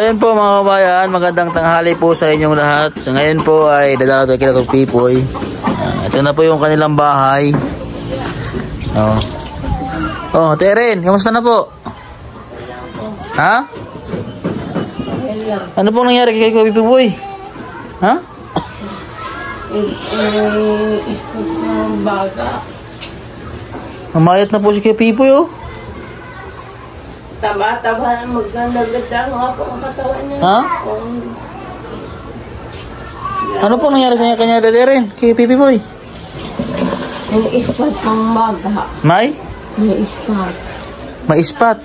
ayun po mga kabayan, magandang tanghali po sa inyong lahat. So ngayon po ay dadalaw tayo kila Pipoy. Ito na po yung kanilang bahay. Oh, Teren, kamusta na po? Ha? Ano pong nangyari kay Pipoy? Ha? Ispot ng baga. Mamayat na po si Pipoy, oh. Taba-taba na maganda-ganda nga po ang katawan niya. Ha? Ano po nangyari sa kanya Teren? Kay Pipoy? May ispat ng baga. May? May ispat. May ispat?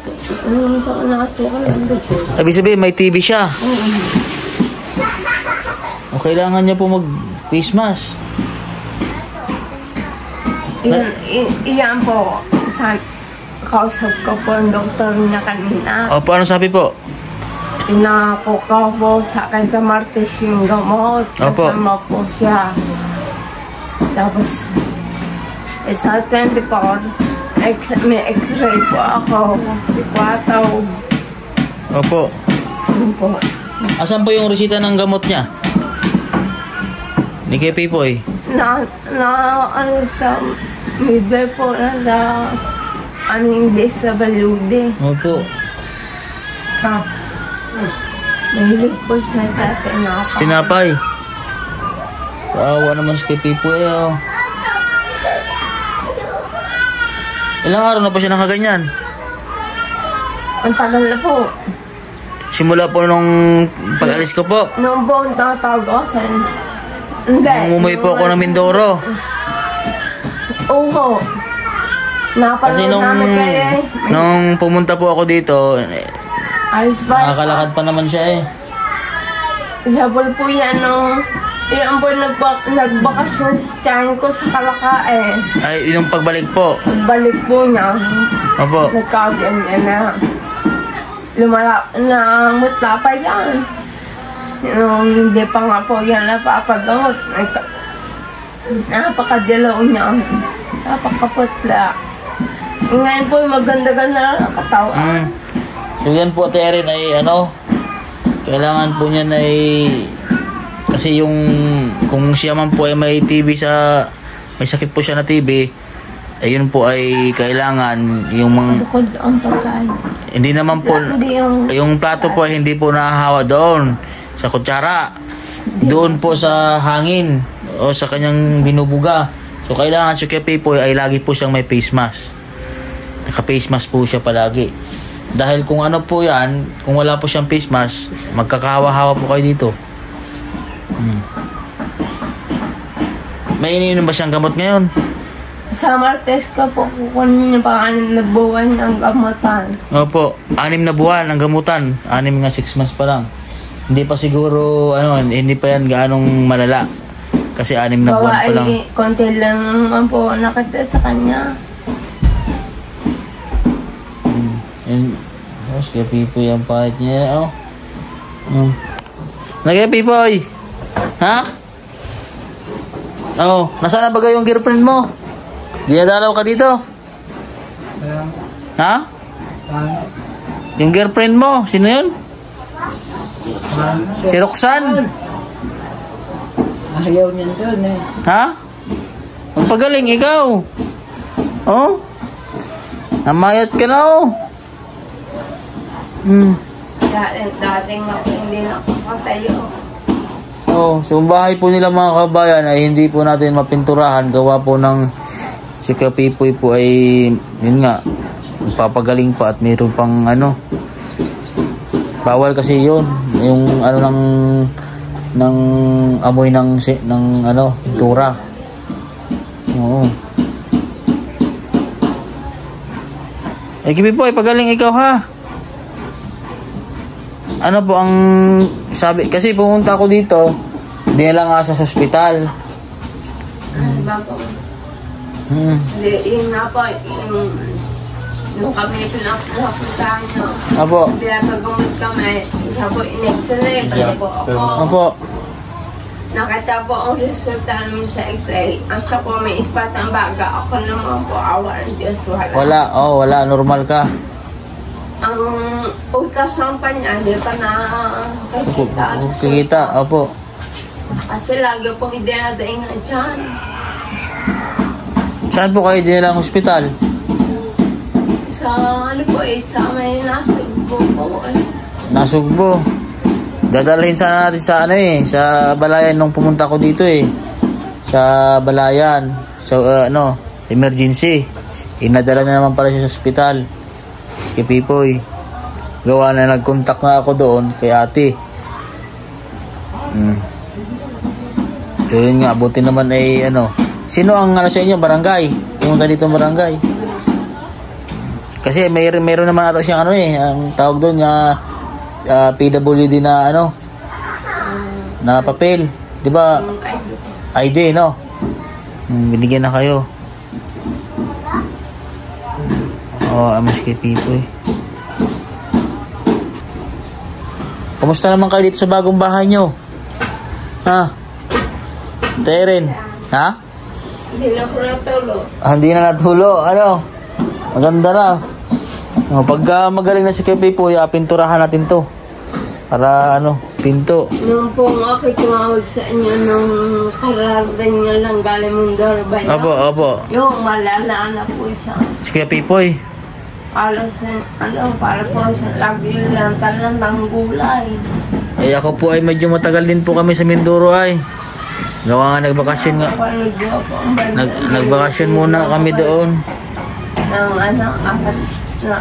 Sa nakasukal ang dugo. Sabi sabihin, may TB siya. O kailangan niya po mag-face mask. Iyan po. Kausap ko po ang doktor niya kanina. Opo, ano sabi po? Pinako ko po sa akin sa Martes yung gamot. Opo. Kasama po siya. Tapos, sa 24, may x-ray po ako. Si Kwataw. Opo. Yun po. Asan po yung resita ng gamot niya? Ni kay Pipoy? Ano sa midway po na sa aming disability. Opo. Mahilig po siya sa tinapay. Sinapay. Kawawa naman si kay Pipoy, oh. Ilang araw na po siya nakaganyan? Ang tagal na po. Simula po nung pag-alis ko po. Noong buong tatagosan. Hindi. Nung umuwi po ako ng Mindoro. Oo. Kasi nung pumunta po ako dito, ayos ba? nakakalakad pa naman siya eh. Sabol po yan nung iyan po nagbakasyon si Tiyan ko sa Kalakae. Ay, yung pagbalik po. Pagbalik po niya. Opo. Nagkaganda na. Mutla pa yan. Hindi pa nga po yan napapagamot. Napakadilaw niya. Napakaputla. Ngayon po maganda-ganda lang ang katawan. So yan po Teren ay kailangan po niyan ay kasi yung kung siya man po ay may sakit po siya na TB, ayun po ay kailangan yung mga bukod ang pagkain. Hindi naman po yung plato po ay hindi po nahahawa doon sa kutsara. Doon po sa hangin o sa kanyang binubuga. So kailangan si Pipoy ay lagi po siyang may face mask. Naka-face mask po siya palagi. Dahil kung ano po yan, kung wala po siyang face mask, magkakahawa-hawa po kayo dito. May iniinom ba siyang gamot ngayon? Sa Martes ka po kukunin niya pa 6 na buwan ng gamutan. Opo, 6 na buwan ng gamutan. 6 nga 6 months pa lang. Hindi pa siguro, hindi pa yan gaanong malala. Kasi 6 na buwan pa lang. Konti lang naman po nakita sa kanya. Kaya Pipoy ang pahit niya. Nagaya Pipoy? Ha? Nasaan na ba yung girlfriend mo? Dinadalaw ka dito? Ha? Yung girlfriend mo, sino yun? Si Roxanne? Ayaw niyan doon eh. Ha? Magpagaling ikaw. Namayat ka na Dating ako hindi nakakatayo. So bahay po nila mga kabayan ay hindi po natin mapinturahan. Gawa po ng si Pipoy po ay yun nga magpapagaling pa at mayroon pang bawal kasi yun yung ng amoy ng pintura. Oo. Pipoy, pagaling ikaw ha. Ano po ang sabi? Kasi pumunta ako dito, dinala nga sa ospital. Ay, bako. Yung nga po, yung kami pinapuntahan nyo. Apo. Pinapagamot kami. Sabi po, in-x-ray. Pwede po ako. Apo. Nakita po ang resulta namin sa x-ray. At siya po may ispat ang baga. Ako naman po, awa ng Diyos. Wala. Wala. Normal ka. ang ultrasound pa niya, di pa na Kikita, opo. Kasi lagi pong idinadaingan dyan. Saan po kayo dinilang hospital? Sa ano po sa may nasugbo po Nasugbo. Dadalhin sana natin sa sa Balayan nung pumunta ko dito Sa Balayan. So emergency. Inadala na naman pala siya sa hospital. Kay Pipoy. Gawa na nag-contact nga ako doon kay ate. So yun nga, buti naman sino ang sa inyo, barangay? Pumunta dito ang barangay. Kasi mayroon naman ata siyang ang tawag doon nga PWD na na papel. 'Di ba? ID, no? Binigyan na kayo. Amas kay Pipoy. Kumusta naman kayo dito sa bagong bahay nyo? Ha? Teren? Ha? Hindi na po natulo. Hindi na natulo. Maganda na. Pagka magaling na si Kuya Pipoy, pinturahan natin to. Para pinto. Nung po ako tumawag sa inyo nung kararating niya lang galing mong Dorban. Opo. Yung malala na po siya. Si Kuya Pipoy. Alas, para po sa lagi lang talang ng gulay. Ako po ay medyo matagal din po kami sa Mindoro Gawa nga nagbakasyon nga. Nagbakasyon muna kami doon.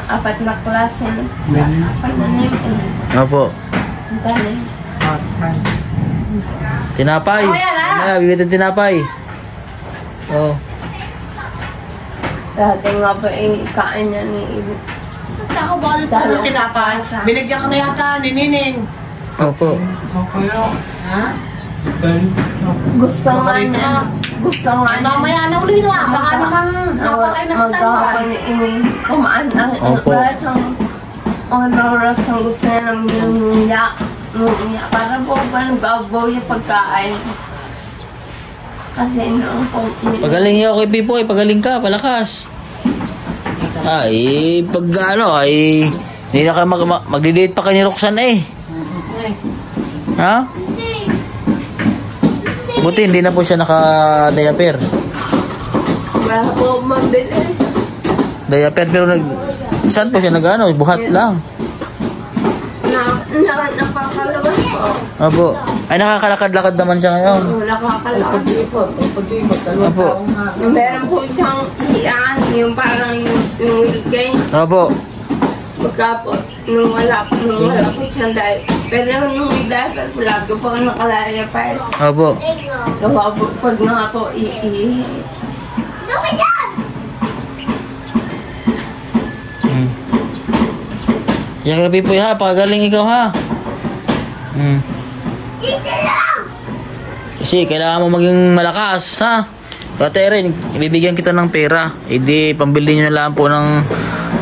Apat na klase. Apat na name. Opo. Tinapay. Bibit ng tinapay. Dati nga ba kain niya ni Ibig. Ako ba ng tinapay? Binigyan ka na yata ni Nining. Opo. Ha? Gusto nga niya. Mamaya na uli na. Baka naman napatay na sa sanbay. Kumaan ang oras ang gusto niya ng niya. Para po ba nagbabaw yung pagkain. Kasi pagaling ako kay Pipoy, pagaling ka, palakas. Pag hindi na kayo magdi-date pa kayo ni Roxanne Ha? Buti hindi na po siya naka-diaper. Wala po mabili. Diaper pero saan po siya buhat lang. Napakalabas po. Opo. Ay nakakalakad-lakad naman siya ngayon. Nakakalakad. Opo. Meron po siyang yung parang yung ligay. Opo. Pagka po, nung wala po siyang diaper. Pero nung diaper po, lagi po nakalaya pa. Opo. Gawa po, pag nga po, Yan Kuya Pipoy pagaling ikaw Kasi kailangan mo maging malakas Pati rin, ibibigyan kita ng pera. Hindi, pambili nyo na lang po ng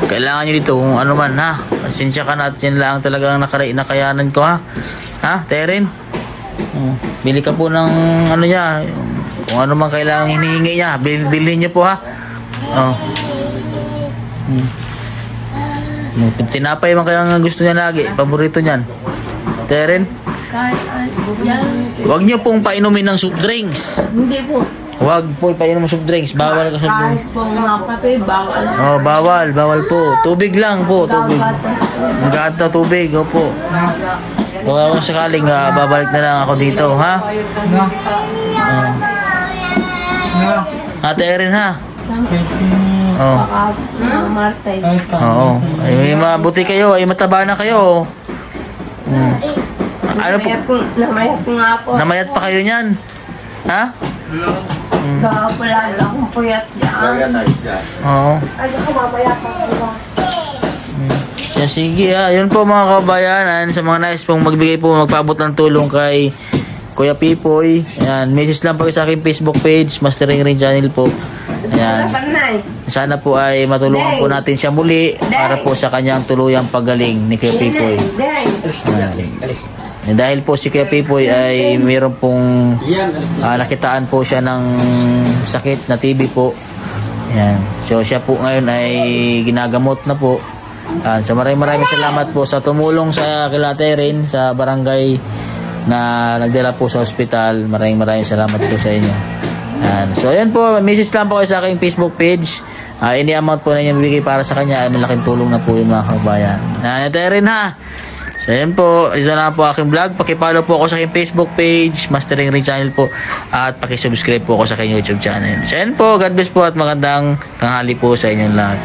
kailangan nyo dito kung ano man Pasensya ka na at yan lang talagang nakayanan ko Terin. Bili ka po ng niya. Kung ano man kailangan hinihingi niya, bilhin niyo po Tinapay man kaya nga gusto niya lagi. Paborito niyan. Terin. Huwag niyo pong painumin ng soft drinks. Hindi po. Huwag po painom ng soft drinks. Bawal ka soft drinks. Kahit po mga kape, bawal. Bawal po. Tubig lang po. Tubig. Gata tubig. Opo. Kung sakaling babalik na lang ako dito. Terin Martay. Oo. Ay mabuti kayo, ay mataba na kayo. Ano po? Namayat nga po. Namayat pa kayo niyan. Kapalaga akong puyat dyan. Oo. Ay, ako mamaya pa sila. Sige yun po mga kabayan. Sa mga nais pong magbigay po, magpaabot ng tulong kay Kuya Pipoy. Ayan, message lang po sa aking Facebook page, Mastering Rain Channel po. Ayan. Sana po ay matulungan po natin siya muli para po sa kanyang tuluyang pagaling ni Kuya Pipoy. Dahil po si Kuya Pipoy ay mayroon pong nakitaan po siya ng sakit na TB po. Ayan. So siya po ngayon ay ginagamot na po. So maraming salamat po sa tumulong sa kila Terin sa barangay na nagdala po sa ospital. Maraming salamat po sa inyo. So ayan po, message lang po kayo sa aking Facebook page. Any amount po na inyong bigay para sa kanya ay malaking tulong na po yun mga kabayan. Terin ha. So ayan po, ito na po aking vlog. Pakipollow po ako sa aking Facebook page, Mastering Ring channel po, at pakisubscribe po ako sa aking YouTube channel. So ayan po, God bless po at magandang tanghali po sa inyong lahat.